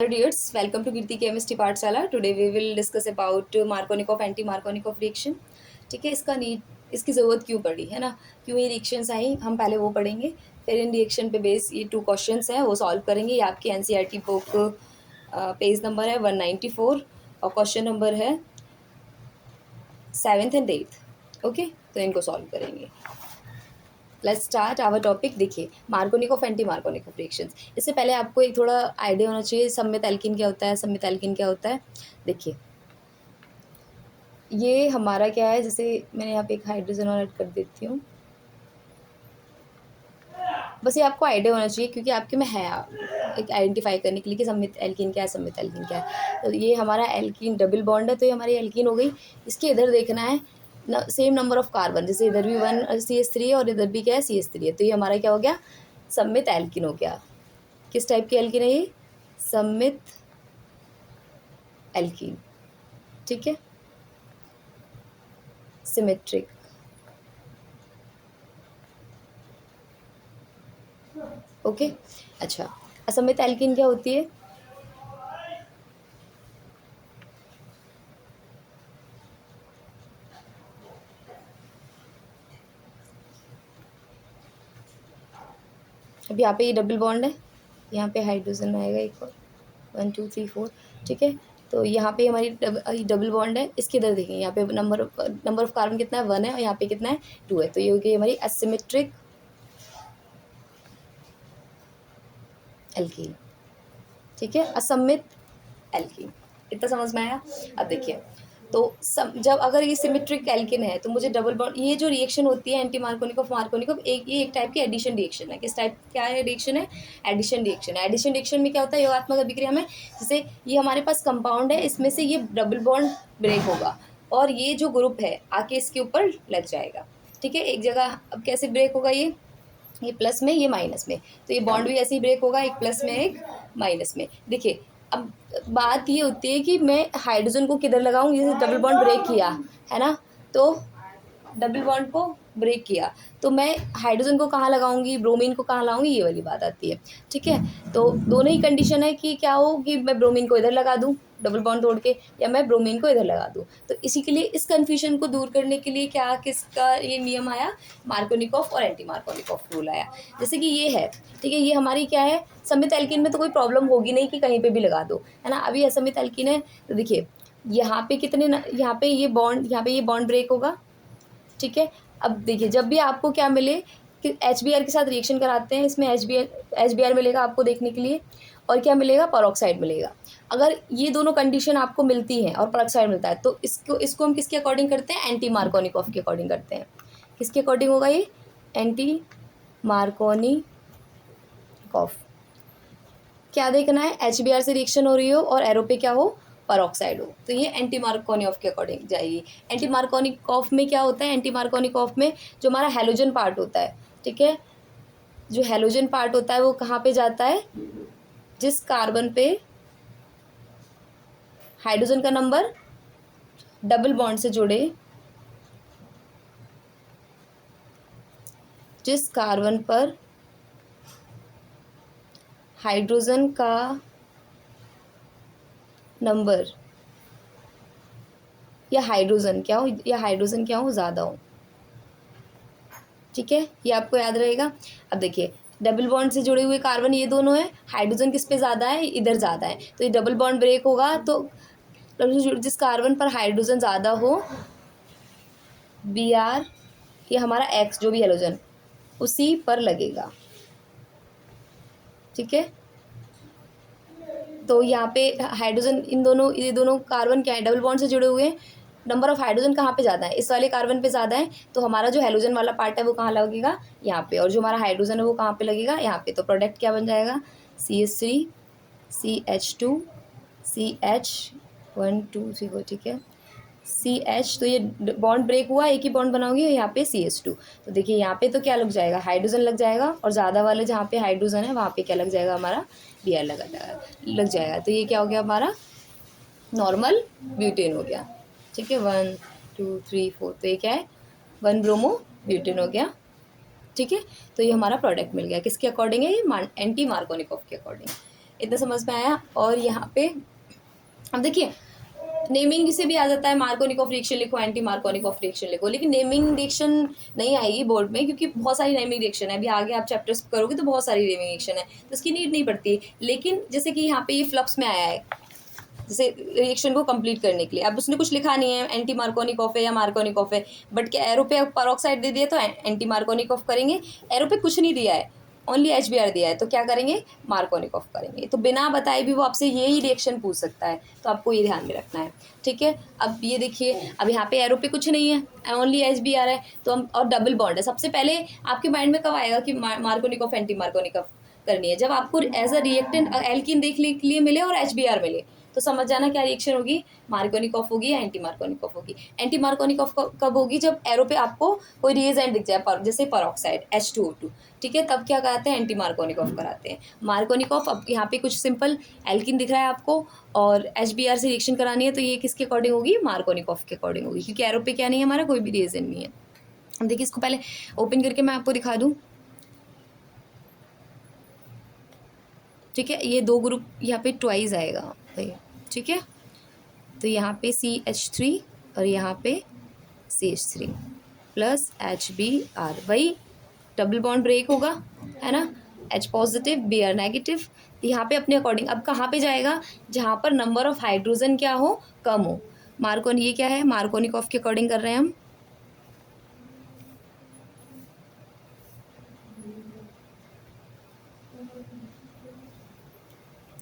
Hello dears, welcome to Kirti Chemistry पाठशाला. Today we will discuss about Markovnikov anti-Markovnikov reaction. ठीक है, इसकी ज़रूरत क्यों पड़ी है ना, क्यों ये रिएक्शंस आई, हम पहले वो पढ़ेंगे. फिर इन रिएक्शन पे बेस ये 2 क्वेश्चंस हैं वो सॉल्व करेंगे. ये आपकी NCERT बुक पेज नंबर है 194 और क्वेश्चन नंबर है 7th एंड 8th. ओके, तो इनको सॉल्व करेंगे. Let's start our topic. देखिए, मार्कोनिकोव एंटी मार्कोनिकोव रिएक्शंस. इससे पहले आपको एक थोड़ा आइडिया होना चाहिए सममित एल्कीन क्या होता है, सममित एल्कीन क्या होता है. देखिए, ये हमारा क्या है, जैसे मैंने यहाँ पे एक हाइड्रोजन और ऐड कर देती हूँ. बस ये आपको आइडिया होना चाहिए क्योंकि आपके में है एक आइडेंटिफाई करने के लिए कि सममित एल्कीन क्या है, सममित एल्कीन क्या है. तो ये हमारा एल्कीन डबल बॉन्ड है, तो ये हमारी एल्कीन हो गई. इसके इधर देखना है सेम नंबर ऑफ कार्बन, जैसे इधर भी 1 CH3 है और इधर भी क्या है CH3 है, तो ये हमारा क्या हो गया, सममित एल्कीन हो गया. किस टाइप की एल्कीन है ये, सममित एल्कीन. ठीक है, सिमेट्रिक. ओके, अच्छा, असममित एल्कीन क्या होती है. अब यहाँ पे ये डबल बॉन्ड है, यहाँ पे हाइड्रोजन आएगा एक और 1 2 3 4. ठीक है, तो यहाँ पे हमारी डबल बॉन्ड है. इसके इधर देखेंगे, यहाँ पे नंबर ऑफ कार्बन कितना है, 1 है, और यहाँ पे कितना है, 2 है. तो ये हो गई हमारी एसिमेट्रिक एल्कीन. ठीक है, असममित एल्कीन. इतना समझ में आया. अब देखिए, तो जब अगर ये सिमेट्रिक एल्किन है तो मुझे डबल बॉन्ड, ये जो रिएक्शन होती है एंटी मार्कोनिकोव मार्कोनिकोव, एक टाइप की एडिशन रिएक्शन है. किस टाइप क्या है रिएक्शन है, एडिशन रिएक्शन है. एडिशन रिएक्शन में क्या होता है, योगात्मक अभिक्रिया में, जैसे ये हमारे पास कंपाउंड है, इसमें से ये डबल बॉन्ड ब्रेक होगा और ये जो ग्रुप है आके इसके ऊपर लग जाएगा. ठीक है, एक जगह. अब कैसे ब्रेक होगा, ये प्लस में, ये माइनस में, तो ये बॉन्ड भी ऐसे ही ब्रेक होगा, एक प्लस में एक माइनस में. देखिए, अब बात ये होती है कि मैं हाइड्रोजन को किधर लगाऊं, ये डबल बॉन्ड ब्रेक किया है ना, तो डबल बॉन्ड को ब्रेक किया तो मैं हाइड्रोजन को कहाँ लगाऊंगी, ब्रोमीन को कहाँ लगाऊंगी, ये वाली बात आती है. ठीक है, तो दोनों ही कंडीशन है कि क्या हो, कि मैं ब्रोमीन को इधर लगा दूं डबल बॉन्ड तोड़ के, या मैं ब्रोमीन को इधर लगा दूं. तो इसी के लिए, इस कन्फ्यूजन को दूर करने के लिए क्या, किसका ये नियम आया, मार्कोनिकोव और एंटी मार्कोनिकोव रूल आया. जैसे कि ये है, ठीक है, ये हमारी क्या है, सममित एल्कीन में तो कोई प्रॉब्लम होगी नहीं कि कहीं पे भी लगा दो, है ना. अभी असममित एल्कीन है, तो देखिए यहाँ पे यहाँ पे ये बॉन्ड ब्रेक होगा. ठीक है, अब देखिए, जब भी आपको क्या मिले कि HBr के साथ रिएक्शन कराते हैं, इसमें HBr मिलेगा आपको देखने के लिए, और क्या मिलेगा, पेरोक्साइड मिलेगा. अगर ये दोनों कंडीशन आपको मिलती हैं और पेरोक्साइड मिलता है, तो इसको हम किसके अकॉर्डिंग करते हैं, एंटी मार्कोनिकोव के अकॉर्डिंग करते हैं. किसके अकॉर्डिंग होगा ये, एंटी मार्कोनिकोव. क्या देखना है, HBr से रिएक्शन हो रही हो और एरो पे क्या हो, पेरोक्साइड हो, तो ये एंटी मार्कोनिकोव के अकॉर्डिंग जाएगी. एंटी मार्कोनिकोव में क्या होता है, एंटी मार्कोनिकोव में जो हमारा हैलोजन पार्ट होता है, ठीक है, जो हैलोजन पार्ट होता है वो कहाँ पे जाता है, जिस कार्बन पे हाइड्रोजन का नंबर डबल बॉन्ड से जुड़े, जिस कार्बन पर हाइड्रोजन का नंबर या हाइड्रोजन क्या हो ज़्यादा हो. ठीक है, ये आपको याद रहेगा. अब देखिए, डबल बॉन्ड से जुड़े हुए कार्बन ये दोनों है, हाइड्रोजन किस पे ज़्यादा है, इधर ज़्यादा है, तो ये डबल बॉन्ड ब्रेक होगा. तो जिस कार्बन पर हाइड्रोजन ज़्यादा हो, Br, ये हमारा X जो भी हैलोजन, उसी पर लगेगा. ठीक है, तो यहाँ पे हाइड्रोजन, ये दोनों कार्बन क्या है, डबल बॉन्ड से जुड़े हुए हैं. नंबर ऑफ हाइड्रोजन कहाँ पे ज़्यादा है, इस वाले कार्बन पे ज़्यादा है, तो हमारा जो हैलोजन वाला पार्ट है वो कहाँ लगेगा, यहाँ पे, और जो हमारा हाइड्रोजन है वो कहाँ पे लगेगा, यहाँ पे. तो प्रोडक्ट क्या बन जाएगा, CH3 CH2 CH 1 2 3 4. ठीक है, CH, तो ये बॉन्ड ब्रेक हुआ, एक ही बॉन्ड बनाओगे, यहाँ पे CH2. तो देखिए यहाँ पे तो क्या लग जाएगा, हाइड्रोजन लग जाएगा, और ज़्यादा वाले जहाँ पे हाइड्रोजन है वहाँ पे क्या लग जाएगा, हमारा Br लग जाएगा. तो ये क्या हो गया, हमारा नॉर्मल ब्यूटेन हो गया. ठीक है, 1 2 3 4, तो ये क्या है, 1 ब्रोमो ब्यूटेन हो गया. ठीक है, तो ये हमारा प्रोडक्ट मिल गया. किसके अकॉर्डिंग है, ये एंटी मार्कोनिकोव के अकॉर्डिंग. इतना समझ में आया। और यहाँ पे अब देखिए नेमिंग से भी आ जाता है, मार्कोनिकॉफ रिएक्शन लिखो, एंटी मार्कोनिकॉफ रिएक्शन लिखो, लेकिन नेमिंग रिएक्शन नहीं आएगी बोर्ड में क्योंकि बहुत सारी नेमिंग रिएक्शन है। अभी आगे आप चैप्टर्स करोगे तो बहुत सारी नेमिंग रिएक्शन है, तो इसकी नीड नहीं पड़ती। लेकिन जैसे कि यहाँ पे ये फ्लक्स में आया है, जैसे रिएक्शन को कंप्लीट करने के लिए, अब उसने कुछ लिखा नहीं है एंटी मार्कोनिकॉफ है या मार्कोनिकॉफ है, बट क्या एरो पे पेरोक्साइड दे दिया तो एंटी मार्कोनिकॉफ करेंगे, एरो पे कुछ नहीं दिया है, ओनली HBr दिया है, तो क्या करेंगे, मार्कोनिकॉफ करेंगे। तो बिना बताए भी वो आपसे यही रिएक्शन पूछ सकता है, तो आपको ये ध्यान में रखना है, ठीक है। अब ये देखिए, अब यहाँ पे एरो पे कुछ नहीं है, ओनली HBr है, तो हम, और डबल बॉन्ड है। सबसे पहले आपके माइंड में कब आएगा कि मार्कोनिकॉफ एंटी मार्कोनिकॉफ करनी है, जब आपको एज अ रिएक्टेंट एल्कीन देखने के लिए मिले और HBr मिले, तो समझ जाना क्या रिएक्शन होगी, मार्कोनिकॉफ होगी या एंटी मार्कोनिकॉफ होगी। एंटी मार्कोनिकॉफ कब होगी, जब एरो पे आपको कोई रिएजेंट दिख जाए, जैसे पेरोक्साइड H2O2, ठीक है, तब क्या कराते हैं, एंटी मार्कोनिकॉफ कराते हैं। मार्कोनिकॉफ, अब यहाँ पे कुछ सिंपल एल्किन दिख रहा है आपको और HBr से रिएक्शन करानी है, तो ये किसके अकॉर्डिंग होगी, मार्कोनिकॉफ के अकॉर्डिंग होगी, क्योंकि एरो पे क्या नहीं है हमारा, कोई भी रिएजेंट नहीं है। अब देखिए इसको पहले ओपन करके मैं आपको दिखा दूँ, ठीक है। ये दो ग्रुप यहाँ पे ट्वाइस आएगा भाई, ठीक है। तो यहाँ पे CH3 और यहाँ पे CH3 प्लस HBr, वही डबल बॉन्ड ब्रेक होगा, है ना, H पॉजिटिव Br नेगेटिव। यहाँ पे अपने अकॉर्डिंग अब कहाँ पे जाएगा, जहाँ पर नंबर ऑफ हाइड्रोजन क्या हो, कम हो। मार्कोन, ये क्या है, मार्कोनिकॉफ के अकॉर्डिंग कर रहे हैं हम,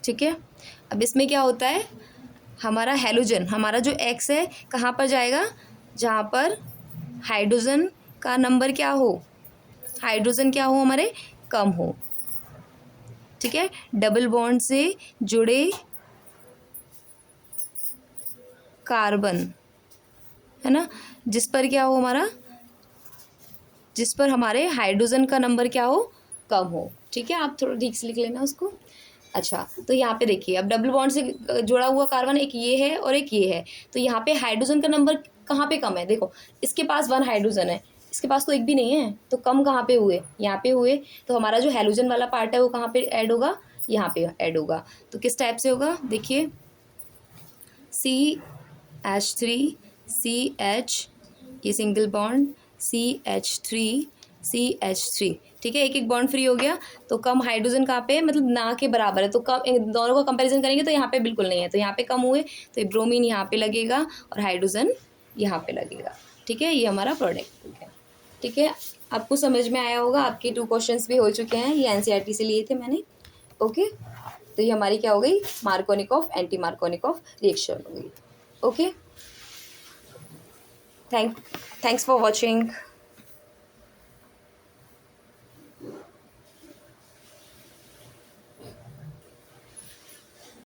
ठीक है। अब इसमें क्या होता है, हमारा हैलोजन, हमारा जो X है कहाँ पर जाएगा, जहाँ पर हाइड्रोजन का नंबर क्या हो, हाइड्रोजन क्या हो हमारे, कम हो, ठीक है। डबल बॉन्ड से जुड़े कार्बन, है ना, जिस पर क्या हो हमारा, जिस पर हमारे हाइड्रोजन का नंबर क्या हो, कम हो, ठीक है। आप थोड़ा ठीक से लिख लेना उसको। अच्छा, तो यहाँ पे देखिए, अब डबल बॉन्ड से जुड़ा हुआ कार्बन एक ये है और एक ये है, तो यहाँ पे हाइड्रोजन का नंबर कहाँ पे कम है, देखो इसके पास 1 हाइड्रोजन है, इसके पास तो एक भी नहीं है, तो कम कहाँ पे हुए, यहाँ पे हुए। तो हमारा जो हैलोजन वाला पार्ट है वो कहाँ पे ऐड होगा, यहाँ पे ऐड होगा। तो किस टाइप से होगा, देखिए CH3 CH, ये सिंगल बॉन्ड CH3 CH3, ठीक है, एक एक बॉन्ड फ्री हो गया। तो कम हाइड्रोजन कहाँ पे, मतलब ना के बराबर है, तो कम, इन दोनों का कंपैरिजन करेंगे तो यहाँ पे बिल्कुल नहीं है, तो यहाँ पे कम हुए, तो ये ब्रोमीन यहाँ पे लगेगा और हाइड्रोजन यहाँ पे लगेगा, ठीक है। ये हमारा प्रोडक्ट है, ठीक है। आपको समझ में आया होगा, आपके 2 क्वेश्चंस भी हो चुके हैं, ये NCERT से लिए थे मैंने, ओके। तो ये हमारी क्या हो गई, मार्कोनिकॉफ एंटी मार्कोनिकॉफ रिएक्शन हो गई, ओके। Thanks for watching.